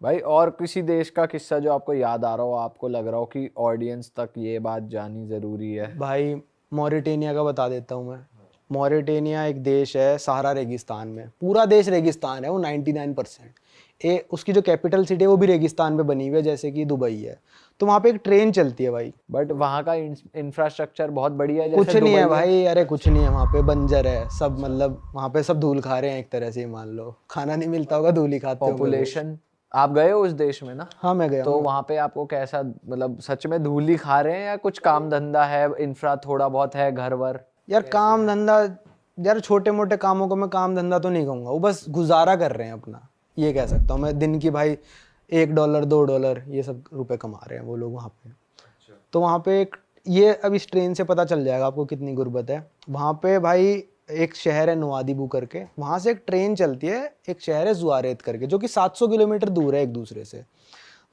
भाई और किसी देश का किस्सा जो आपको याद आ रहा हो, आपको लग रहा हो कि ऑडियंस तक ये बात जानी जरूरी है? भाई मॉरिटेनिया का बता देता हूँ मैं। मॉरिटेनिया एक देश है सहारा रेगिस्तान में, पूरा देश रेगिस्तान है वो 99%। उसकी जो कैपिटल सिटी है वो भी रेगिस्तान पे बनी हुई है, जैसे कि दुबई है। तो वहाँ पे एक ट्रेन चलती है भाई। बट वहाँ का इंफ्रास्ट्रक्चर बहुत बढ़िया है, कुछ जैसे नहीं है दुबई भाई, अरे कुछ नहीं है वहाँ पे, बंजर है सब, मतलब वहाँ पे सब धूल खा रहे हैं एक तरह से, मान लो खाना नहीं मिलता होगा, धूल ही खाते होंगे वो। पॉपुलेशन, आप गए हो उस देश में ना? हाँ मैं गया तो हूँ। वहाँ पे आपको कैसा, मतलब सच में धूली खा रहे हैं या कुछ काम धंधा है, इंफ्रा थोड़ा बहुत है, घर वर? यार काम धंधा, यार छोटे मोटे कामों को मैं काम धंधा तो नहीं कहूँगा, वो बस गुजारा कर रहे हैं अपना, ये कह सकता हूँ मैं। दिन की भाई $1 $2 ये सब रुपए कमा रहे हैं वो लोग वहाँ पे। तो वहाँ पे एक ये, अब इस ट्रेन से पता चल जाएगा आपको कितनी गुर्बत है वहाँ पे भाई। एक शहर है नवादिबू करके, वहाँ से एक ट्रेन चलती है, एक शहर है जुआरेत करके, जो कि 700 किलोमीटर दूर है एक दूसरे से।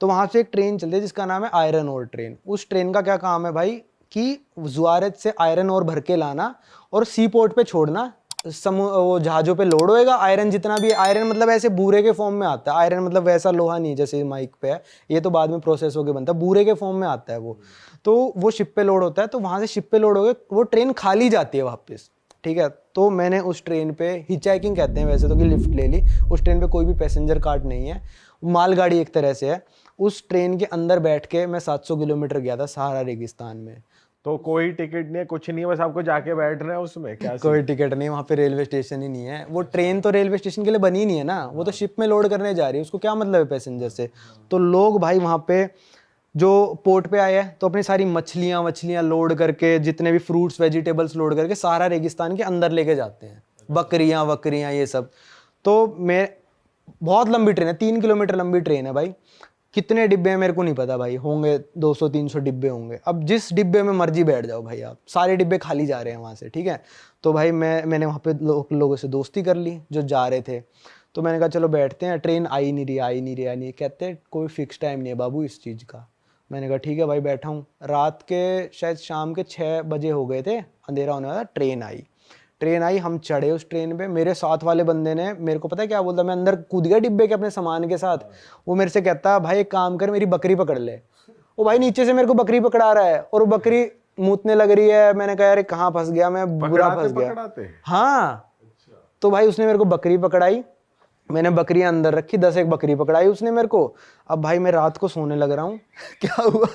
तो वहाँ से एक ट्रेन चलती है जिसका नाम है आयरन ओर ट्रेन। उस ट्रेन का क्या काम है भाई कि जुआरेत से आयरन ओर भर के लाना और सी पोर्ट पे छोड़ना। वो जहाजों पे लोड होएगा आयरन, जितना भी आयरन मतलब ऐसे बूरे के फॉर्म में आता है। आयरन मतलब वैसा लोहा नहीं जैसे माइक पे है, ये तो बाद में प्रोसेस होके बनता है, बूरे के फॉर्म में आता है वो। तो वो शिप पे लोड होता है, तो वहां से शिप पे लोड हो गए, वो ट्रेन खाली जाती है वापस, ठीक है। तो मैंने उस ट्रेन पे हिचहाइकिंग कहते हैं वैसे तो, कि लिफ्ट ले ली। उस ट्रेन पे कोई भी पैसेंजर कार्ट नहीं है, मालगाड़ी एक तरह से है। उस ट्रेन के अंदर बैठ के मैं 700 किलोमीटर गया था सहारा रेगिस्तान में। तो कोई टिकट नहीं है, कुछ नहीं है, बस आपको जाके बैठना है उसमें? क्या कोई टिकट नहीं, वहाँ पे रेलवे स्टेशन ही नहीं है। वो ट्रेन तो रेलवे स्टेशन के लिए बनी ही नहीं है ना, वो तो शिप में लोड करने जा रही है, उसको क्या मतलब है पैसेंजर से। तो लोग भाई वहाँ पे जो पोर्ट पे आए हैं तो अपनी सारी मछलियाँ लोड करके, जितने भी फ्रूट्स वेजिटेबल्स लोड करके सहारा रेगिस्तान के अंदर लेके जाते हैं, बकरियाँ ये सब। तो मैं, बहुत लंबी ट्रेन है, 3 किलोमीटर लंबी ट्रेन है भाई। कितने डिब्बे हैं मेरे को नहीं पता भाई, होंगे 200-300 डिब्बे होंगे। अब जिस डिब्बे में मर्जी बैठ जाओ भाई आप, सारे डिब्बे खाली जा रहे हैं वहाँ से, ठीक है। तो भाई मैंने वहाँ पे लोगों से दोस्ती कर ली जो जा रहे थे। तो मैंने कहा चलो बैठते हैं, ट्रेन आई नहीं रही। कहते कोई फिक्स टाइम नहीं है बाबू इस चीज़ का। मैंने कहा ठीक है भाई, बैठा हूँ। रात के शायद शाम के 6 बजे हो गए थे, अंधेरा होने वाला। ट्रेन आई, हम चढ़े उस ट्रेन पे। मेरे साथ वाले बंदे ने मेरे को पता है क्या बोलता, मैं अंदर कूद गया डिब्बे के अपने सामान के साथ। वो मेरे से कहता भाई एक काम कर, मेरी बकरी पकड़ ले। वो भाई नीचे से मेरे को बकरी पकड़ा रहा है और वो बकरी मूतने लग रही है। मैंने कहा यार कहाँ फंस गया मैं, बुरा फंस गया। हाँ, तो भाई उसने मेरे को बकरी पकड़ाई, मैंने बकरियां अंदर रखी, 10 बकरी पकड़ाई उसने मेरे को। अब भाई मैं रात को सोने लग रहा हूँ क्या हुआ,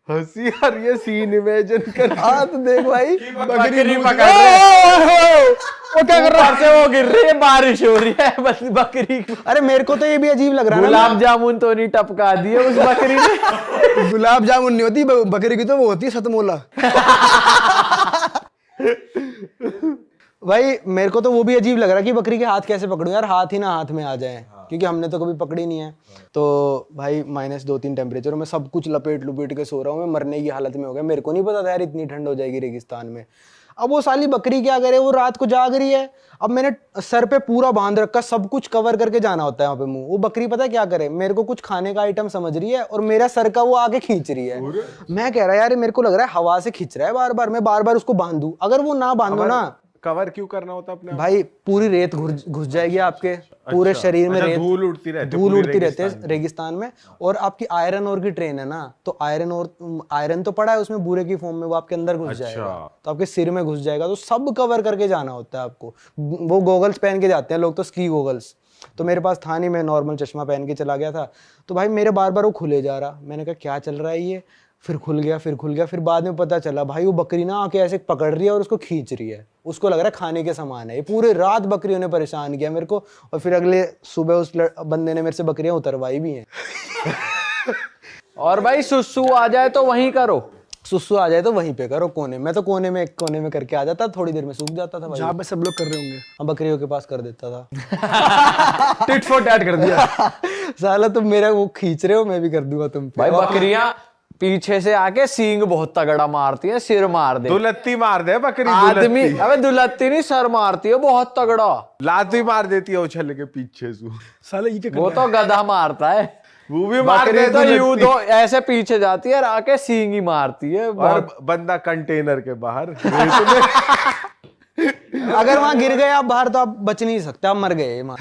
हंसी आ रही है, सीन इमेजिन कर। तो देख भाई बकरी पकड़ रहे, वो क्या कर रहा है, वो गिर रही है, बारिश हो रही है, बस बकरी। अरे मेरे को तो ये भी अजीब लग रहा है ना। गुलाब जामुन तो नहीं टपका दिए उस बकरी ने? गुलाब जामुन नहीं होती बकरी की, तो वो होती है सतमोला। भाई मेरे को तो वो भी अजीब लग रहा है कि बकरी के हाथ कैसे पकड़ूं यार, हाथ ही ना हाथ में आ जाए, क्योंकि हमने तो कभी पकड़ी नहीं है। तो भाई -2-3 टेम्परेचर, मैं सब कुछ लपेट के सो रहा हूँ, मैं मरने की हालत में हो गया। मेरे को नहीं पता था यार इतनी ठंड हो जाएगी रेगिस्तान में। अब वो साली बकरी क्या करे, वो रात को जाग रही है। अब मैंने सर पे पूरा बांध रखा, सब कुछ कवर करके जाना होता है वहाँ पे मुंह। वो बकरी पता है क्या करे, मेरे को कुछ खाने का आइटम समझ रही है और मेरा सर का वो आगे खींच रही है। मैं कह रहा यार मेरे को लग रहा है हवा से खींच रहा है बार बार, मैं बार बार उसको बांधू। अगर वो ना बांधो ना, कवर क्यों करना होता अपने भाई पूरी रेत घुस जाएगी आपके पूरे शरीर में। रेत धूल उड़ती रहती है रेगिस्तान में। और आपकी आयरन ओर की ट्रेन है ना, तो आयरन तो पड़ा है उसमें बूरे की फॉर्म में, वो आपके अंदर घुस जाएगा, तो आपके सिर में घुस जाएगा। तो सब कवर करके जाना होता है आपको। वो गॉगल्स पहन के जाते हैं लोग, तो स्की गॉगल्स। तो मेरे पास था नहीं, मैं नॉर्मल चश्मा पहन के चला गया था। तो भाई मेरे बार बार वो खुले जा रहा, मैंने कहा क्या चल रहा है ये, फिर खुल गया। फिर बाद में पता चला भाई वो बकरी ना आके ऐसे पकड़ रही है और उसको खींच रही है, उसको लग रहा है खाने के सामान है। ये पूरे रात बकरियों ने परेशान किया मेरे को। और फिर अगले सुबह उस बंदे ने मेरे से बकरियां उतरवाई भी हैं। और भाई सुसु आ जाए तो वहीं करो, सुसु आ जाए तो वहीं पे करो, कोने में। तो कोने में करके आ जाता, थोड़ी देर में सूख जाता था भाई, जहाँ पे सब लोग कर रहे होंगे। हाँ, बकरियों के पास कर देता था। टिट फॉर टैट कर दिया। साला तुम मेरा वो खींच रहे हो, मैं भी कर दूंगा तुम पे। भाई बकरियां पीछे से आके सींग बहुत तगड़ा मारती है, सिर मार दे, दुलत्ती मार दे बकरी। आदमी, अबे दुलत्ती नहीं, सर मारती है बहुत तगड़ा, लाती मार देती है उछल के पीछे से। साला ये क्या वो तो गधा मारता है, वो भी मार बकरी दे तो यूं दो ऐसे पीछे जाती है और आके सींग ही मारती है। और बंदा कंटेनर के बाहर अगर वहां गिर गए आप बाहर तो आप बच नहीं सकते, आप मर गए वहाँ।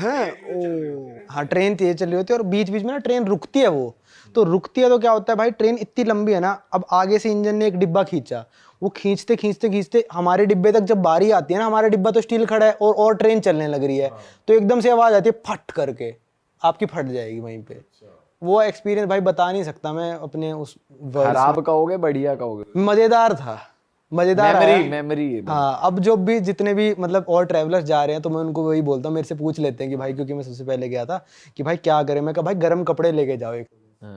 हाँ ट्रेन तेज चल रही होती है और बीच बीच में ना ट्रेन रुकती है, वो तो रुकती है तो क्या होता है भाई, ट्रेन इतनी लंबी है ना, अब आगे से इंजन ने एक डिब्बा खींचा, वो खींचते खींचते खींचते हमारे डिब्बे तक जब बारी आती है ना, हमारा डिब्बा तो स्टील खड़ा है और ट्रेन चलने लग रही है, तो एकदम से आवाज आती है फट करके, आपकी फट जाएगी वहीं पे। वो एक्सपीरियंस भाई बता नहीं सकता मैं अपने उस खराब कहोगे बढ़िया कहोगे? मजेदार था, मजेदार मेमोरी। हाँ, अब जो भी जितने भी मतलब और ट्रैवलर्स जा रहे हैं तो मैं उनको वही बोलता हूँ, मेरे से पूछ लेते हैं कि भाई, क्योंकि मैं सबसे पहले गया था, कि भाई क्या करें, मैं कहा भाई गर्म कपड़े लेके जाओ एक।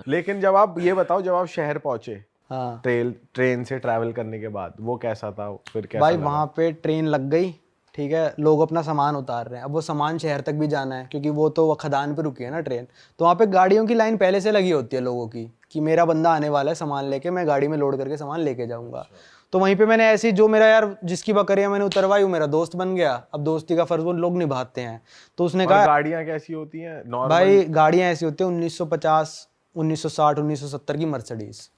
लेकिन जब आप ये बताओ, जब आप शहर पहुंचे हाँ ट्रेन से ट्रैवल करने के बाद, वो कैसा था फिर? कैसा भाई लगा? वहाँ पे ट्रेन लग गई, ठीक है, लोग अपना सामान उतार रहे हैं, अब वो सामान शहर तक भी जाना है क्योंकि वो तो खदान पे रुकी है ना ट्रेन, तो वहाँ पे गाड़ियों की लाइन पहले से लगी होती है लोगों की, कि मेरा बंदा आने वाला है सामान लेके, मैं गाड़ी में लोड करके सामान लेके जाऊंगा। तो वहीं पे मैंने ऐसी जो मेरा यार जिसकी बकरियां मैंने उतरवाई, वो मेरा दोस्त बन गया। अब दोस्ती का फर्ज वो लोग निभाते हैं, तो उसने कहा गाड़ियां कैसी होती हैं नॉर्मल? भाई गाड़ियां ऐसी होती है 1950 1960 1970 की मर्सिडीज,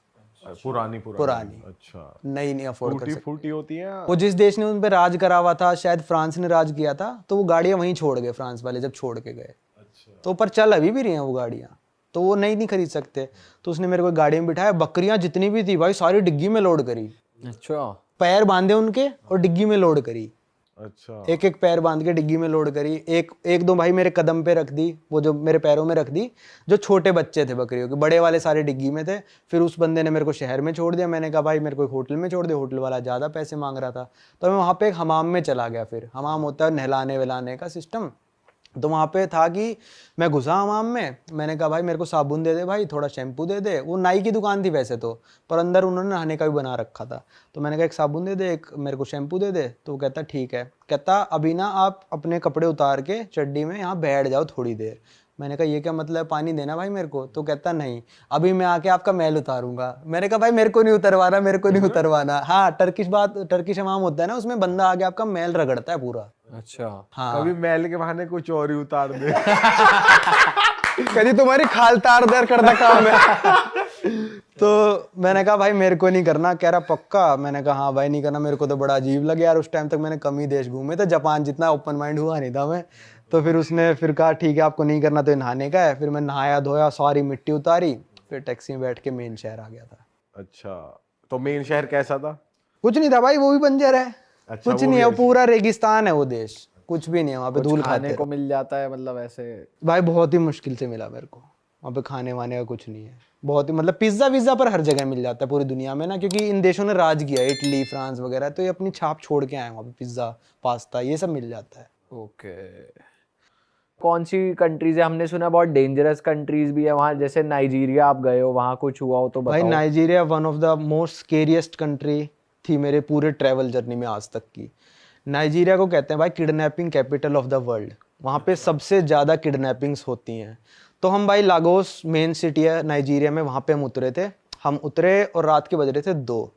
पुरानी। अच्छा, नई नहीं अफोर्ड कर सकते। फूटी होती है। वो जिस देश ने उन पे राज करा हुआ था, शायद फ्रांस ने राज किया था, तो वो गाड़ियां वहीं छोड़ गए फ्रांस वाले जब छोड़ के गए। तो पर चल अभी भी रही हैं वो गाड़ियां, तो वो नहीं खरीद सकते। तो उसने मेरे को गाड़ी में बिठाया, बकरियां जितनी भी थी भाई सारी डिग्गी में लोड करी। अच्छा, पैर बांधे उनके और डिग्गी में लोड करी। अच्छा, एक एक पैर बांध के डिग्गी में लोड करी। एक दो भाई मेरे कदम पे रख दी, वो जो मेरे पैरों में रख दी, जो छोटे बच्चे थे बकरियों के, बड़े वाले सारे डिग्गी में थे। फिर उस बंदे ने मेरे को शहर में छोड़ दिया, मैंने कहा भाई मेरे को एक होटल में छोड़ दिया, होटल वाला ज़्यादा पैसे मांग रहा था, तो मैं वहाँ पे एक हमाम में चला गया। फिर हमाम होता है नहलाने वहलाने का सिस्टम, तो वहाँ पे था कि मैं घुसा हमाम में, मैंने कहा भाई मेरे को साबुन दे दे भाई, थोड़ा शैम्पू दे दे। वो नाई की दुकान थी वैसे तो, पर अंदर उन्होंने नहाने का भी बना रखा था। तो मैंने कहा एक साबुन दे दे, एक मेरे को शैम्पू दे दे। तो वो कहता ठीक है, कहता अभी ना आप अपने कपड़े उतार के चड्डी में यहाँ बैठ जाओ थोड़ी देर। मैंने कहा ये क्या मतलब है, पानी देना भाई मेरे को? तो कहता नहीं, अभी मैं आके आपका मैल उतारूंगा। मैंने कहा भाई मेरे को नहीं उतरवाना, मेरे को नहीं उतरवाना। हाँ, टर्किश हमाम होता है ना, उसमें बंदा आके आपका मैल रगड़ता है पूरा। अच्छा, हाँ, कभी मैल के बहाने कुछ और ही उतार दे। कभी तुम्हारी खाल तार दर करना काम है। तो मैंने कहा भाई मेरे को नहीं करना। कह रहा पक्का? मैंने कहा हाँ भाई नहीं करना। मेरे को तो बड़ा अजीब लगे यार, उस टाइम तक मैंने कम ही देश घूमे थे, जापान जितना ओपन माइंड हुआ नहीं था मैं। तो फिर उसने फिर कहा ठीक है आपको नहीं करना तो नहाने का है। फिर मैं नहाया धोया, सारी मिट्टी उतारी, फिर टैक्सी में बैठ के मेन शहर आ गया था। अच्छा, तो मेन शहर कैसा था? कुछ नहीं था भाई, वो भी बंजर है। अच्छा, कुछ नहीं है, वो पूरा रेगिस्तान है वो देश, कुछ भी नहीं है वहाँ पे। धूल खाने खाते को मिल जाता है मतलब ऐसे? भाई बहुत ही मुश्किल से मिला मेरे को वहाँ पे, खाने वाने का कुछ नहीं है। बहुत ही मतलब पिज्जा विज्जा पर हर जगह मिल जाता है पूरी दुनिया में ना, क्योंकि इन देशों ने राज किया है, इटली फ्रांस वगैरह, तो ये अपनी छाप छोड़ के आए वहाँ पे। पिज्जा पास्ता ये सब मिल जाता है। ओके। कौन सी कंट्रीज है? हमने सुना बहुत डेंजरस कंट्रीज भी है वहाँ, जैसे नाइजीरिया आप गए हो, वहाँ कुछ हुआ हो तो बताओ। भाई Nigeria one of the most scariest country थी मेरे पूरे ट्रैवल जर्नी में आज तक की। नाइजीरिया को कहते हैं भाई kidnapping capital of the world. वहाँ पे सबसे ज़्यादा किडनैपिंग्स होती हैं। तो हम भाई लागोस मेन सिटी है नाइजीरिया में, वहाँ पे हम उतरे थे। हम उतरे और रात के बज रहे थे 2।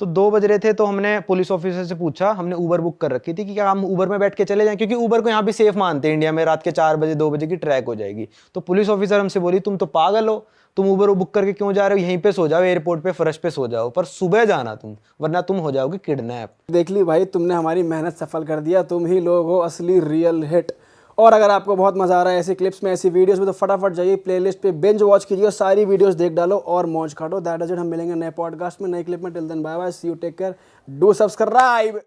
तो 2 बज रहे थे, तो हमने पुलिस ऑफिसर से पूछा, हमने ऊबर बुक कर रखी थी कि क्या हम ऊबर में बैठ के चले जाएं, क्योंकि ऊबर को यहाँ भी सेफ मानते हैं इंडिया में, रात के 4 बजे 2 बजे की ट्रैक हो जाएगी। तो पुलिस ऑफिसर हमसे बोली तुम तो पागल हो, तुम ऊबर बुक करके क्यों जा रहे हो, यहीं पे सो जाओ, एयरपोर्ट पे फर्श पे सो जाओ, पर सुबह जाना तुम, वरना तुम हो जाओगे किडनैप। देख ली भाई, तुमने हमारी मेहनत सफल कर दिया। तुम ही लोग हो असली रियल हिट। और अगर आपको बहुत मजा आ रहा है ऐसी क्लिप्स में, ऐसी वीडियोस में, तो फटाफट जाइए प्लेलिस्ट पे बिंज वॉच कीजिए, सारी वीडियोस देख डालो और मौज काटो। That is it. हम मिलेंगे नए पॉडकास्ट में, नए क्लिप में। Till then bye bye, see you, take care, do subscribe.